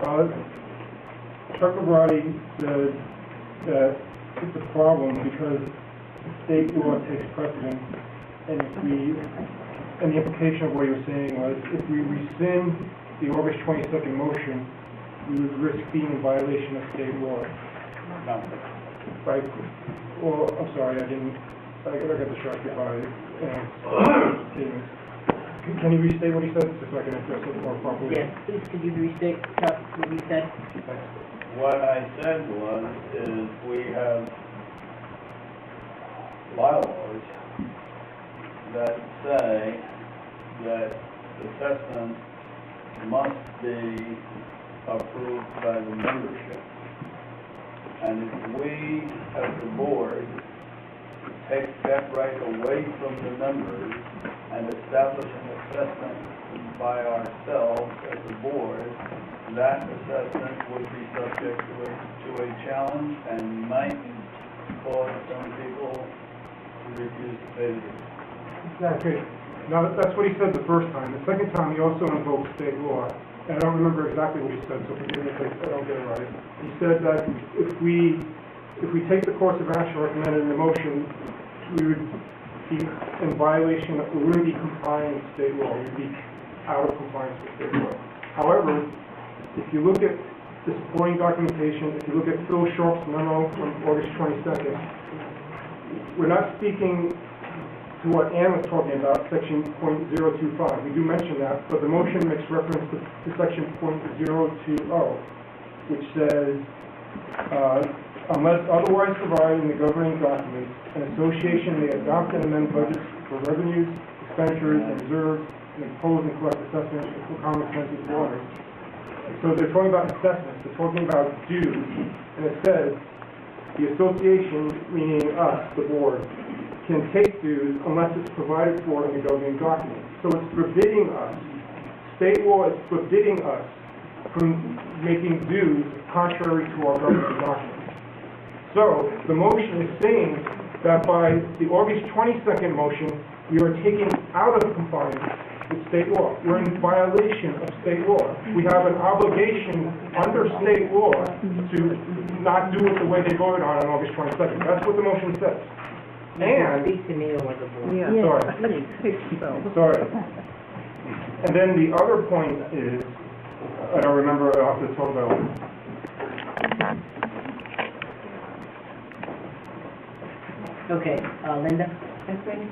Chuck Labrati said that it's a problem because state law takes precedence, and and the implication of what he was saying was if we rescind the August 22nd motion, we would risk being in violation of state law. No. Right? Well, I'm sorry, I got distracted by statements. Can you restate what he said, just so I can address it more properly? Yes, please, could you restate what you said? Thanks. What I said is we have bylaws that say that assessment must be approved by the membership. And if we, as the board, take that right away from the members and establish an assessment by ourselves as the board, that assessment would be subject to a challenge and might cause some people to refuse to pay the dues. Okay. Now, that's what he said the first time. The second time, he also invoked state law. And I don't remember exactly what he said, so forgive me if I don't get it right. He said that if we take the course of action recommended in the motion, we would be in violation of, we wouldn't be complying with state law. We would be out of compliance with state law. However, if you look at the supporting documentation, if you look at Phil Sharp's memo from August 22nd, we're not speaking to what Ann was talking about, section .025. We do mention that, but the motion makes reference to section .020, which says, unless otherwise provided in the governing documents, an association may adopt and amend budgets for revenues, expenditures, and reserves, and impose and collect assessments for common expenses and orders. So they're talking about assessments, they're talking about dues, and it says, the association, meaning us, the board, can take dues unless it's provided for in the governing document. So it's forbidding us, state law is forbidding us from making dues contrary to our governing documents. So the motion is saying that by the August 22nd motion, we are taking out of compliance with state law. We're in violation of state law. We have an obligation under state law to not do it the way they voted on August 22nd. That's what the motion says. And Speak to me over the board. sorry. And then the other point is, I don't remember, I'll have to talk about it. Okay, Linda? I think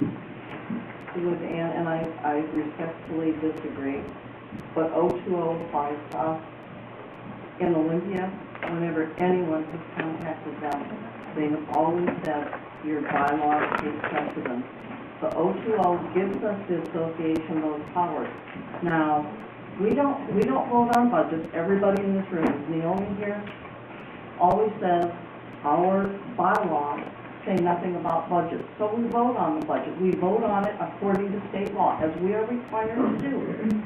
with Ann, and I respectfully disagree, but 020 applies to us. In Olympia, whenever anyone has contacted them, they have always said your bylaws take precedence. The 020 gives us the association those powers. Now, we don't vote on budgets. Everybody in this room, Naomi here, always says our bylaws say nothing about budgets. So we vote on the budget. We vote on it according to state law, as we are required to do.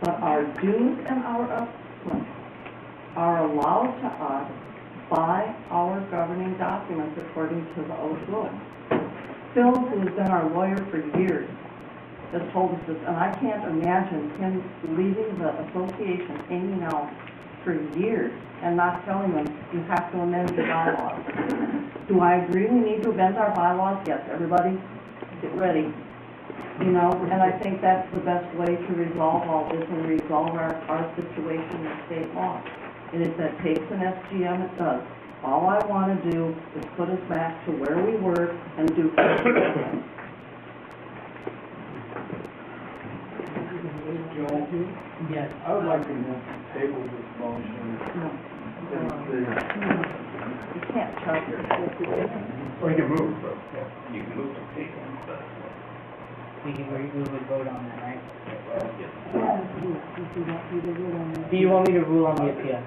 But our dues and our assessments are allowed to us by our governing documents according to the OSHA. Phil, who has been our lawyer for years, has told us this, and I can't imagine him leaving the association hanging out for years and not telling them you have to amend your bylaws. Do I agree we need to amend our bylaws? Yes, everybody get ready. You know, and I think that's the best way to resolve all this and resolve our situation with state law. And if that takes an SGM, it does. All I want to do is put us back to where we were and do Yes. I would like to move to table this motion. You can't charge your Or you can move, but, yeah. You can move to table, but We would vote on that, right? Do you want me to rule on the appeal?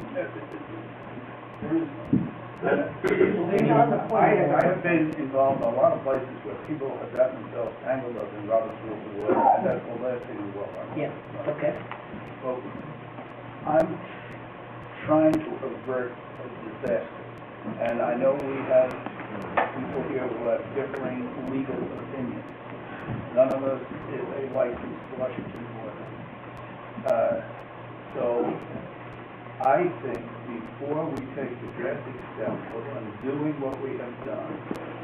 I have been involved in a lot of places where people have gotten themselves tangled up in Robert's Rules of Order, and that's the last thing we want. Yeah, okay. Well, I'm trying to avert a disaster, and I know we have people here who have differing legal opinions. None of us is a licensed Washington lawyer. So I think before we take the drastic step of undoing what we have done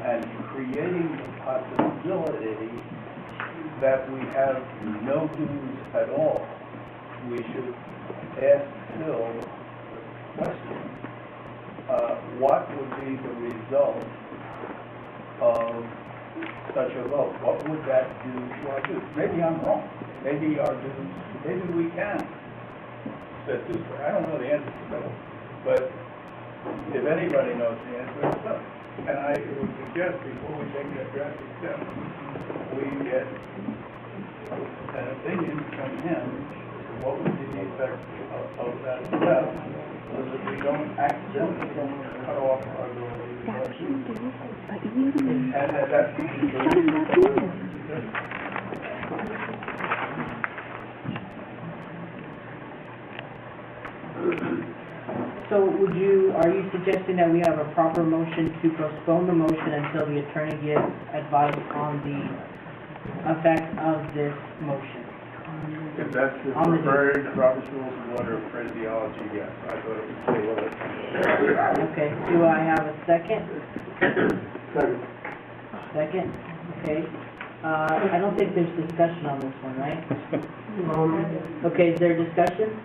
and creating the possibility that we have no dues at all, we should ask Phil the question, what would be the result of such a vote? What would that do to our dues? Maybe I'm wrong. Maybe our dues, maybe we can set dues. I don't know the answer to that. But if anybody knows the answer, it's us. And I would suggest before we take that drastic step, we get an opinion from him what would be the effect of that step so that we don't accidentally cut off our ability to That's do what it is, but you don't and that's shut him up in. So are you suggesting that we have a proper motion to postpone the motion until the attorney gives advice on the effect of this motion? If that's the On the- preferred Robert's Rules of Order phraseology, yes, I thought it would say what it. Okay, do I have a second? Second, okay. I don't think there's discussion on this one, right? Okay, is there discussion?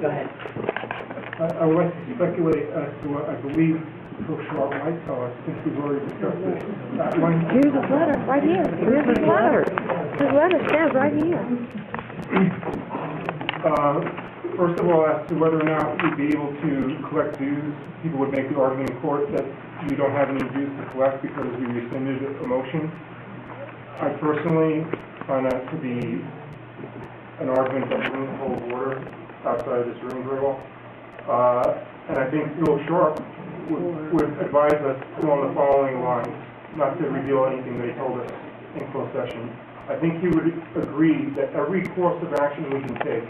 Go ahead. I would like to speculate as to what I believe Phil Sharp might tell us, since we've already discussed this at length. Here's his letter, right here. Here's his letter. His letter stands right here. First of all, as to whether or not we'd be able to collect dues, people would make the argument in court that we don't have any dues to collect because we rescinded a motion. I personally find that to be an argument that wouldn't hold water outside of this room very well. And I think Phil Sharp would advise us along the following lines, not to reveal anything that he told us in closed session. I think he would agree that every course of action we can take,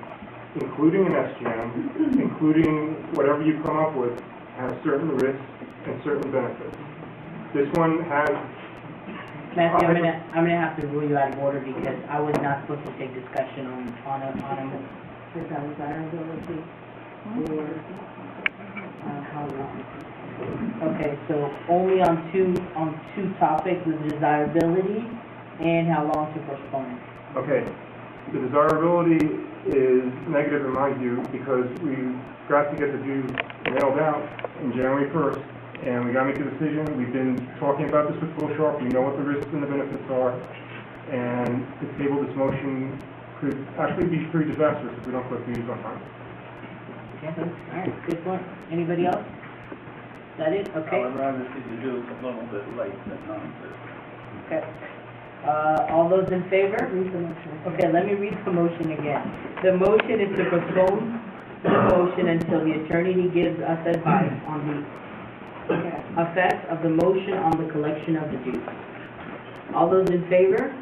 including an SGM, including whatever you come up with, has certain risks and certain benefits. This one has... Matthew, I'm gonna have to rule you out of order because I was not supposed to take discussion on a For desirability or, how long? Okay, so only on two topics, the desirability and how long to postpone it. Okay, the desirability is negative in my view because we've got to get the dues nailed out in January 1st, and we got to make a decision. We've been talking about this with Phil Sharp. We know what the risks and the benefits are, and to table this motion could actually be pretty disastrous if we don't collect dues on time. Okay, all right, good point. Anybody else? Is that it? I Okay. would rather see the dues a little bit late than not. Okay. All those in favor? Read the motion. Okay, let me read the motion again. The motion is to postpone the motion until the attorney gives us advice on the effect of the motion on the collection of the dues. All those in favor?